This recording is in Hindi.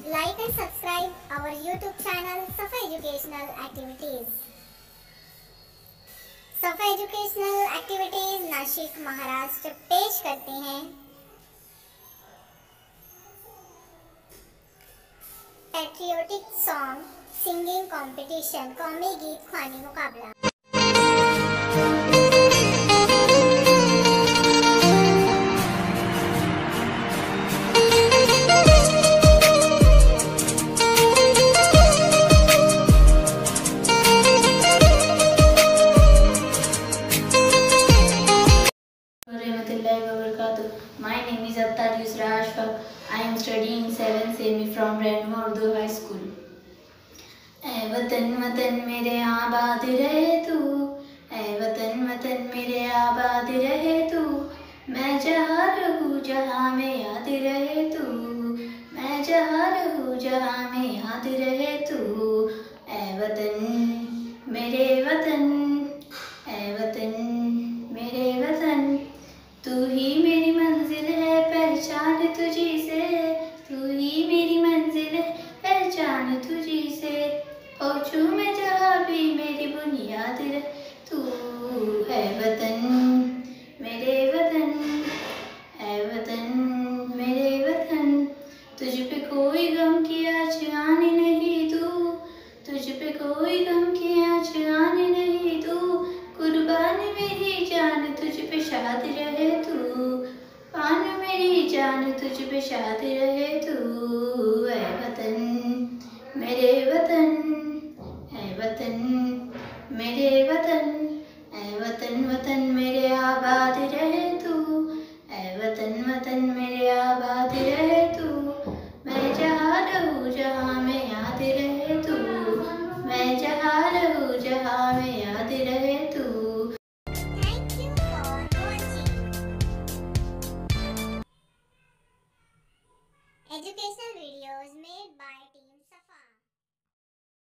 Like and subscribe our YouTube channel Safa Educational Activities. सफा एजुकेशनल एक्टिविटीज नासिक महाराष्ट्र पेश करते हैं पैट्रियोटिक सॉन्ग सिंगिंग कंपटीशन कौमी गीत ख्वानी मुकाबला। My name is Abtar Yusra Ashfaq. I am studying 7th semi from Redmo Urdu High School. ऐ वतन वतन मेरे आबाद रहे तू, ऐ वतन वतन मेरे आबाद रहे तू, मैं जहाँ रहूँ जहाँ में याद रहे तू, मैं जहाँ रहूँ जहाँ में याद रहे तू। ऐ वतन मेरे वतन, ऐ वतन मेरे वतन, तू ही मेरी मंजिल है पहचान तुझी से, तू ही मेरी मंजिल है पहचान तुझी से, पहुँचूँ मैं जहाँ भी मेरी बुनियाद रहे तू। है वतन मेरे वतन, है वतन मेरे वतन, तुझ पे कोई गम की आँच आने नहीं दूँ, तुझ पे कोई गम की आँच आने नहीं दूँ, कुर्बान मेरी जान तुझ पे शाद रहे तू, पान मेरी जान तुझ पे शाद रहे तू। ऐ वतन मेरे वतन, ऐ वतन मेरे वतन, ऐ वतन वतन मेरे आबाद रहे तू, ऐ वतन वतन मेरे आबाद रहे तू, मैं जहाँ रहूँ जहाँ में याद रहे तू, मैं जहाँ रहूँ जहाँ में याद रहे तू। Thank you for watching. Educational videos made by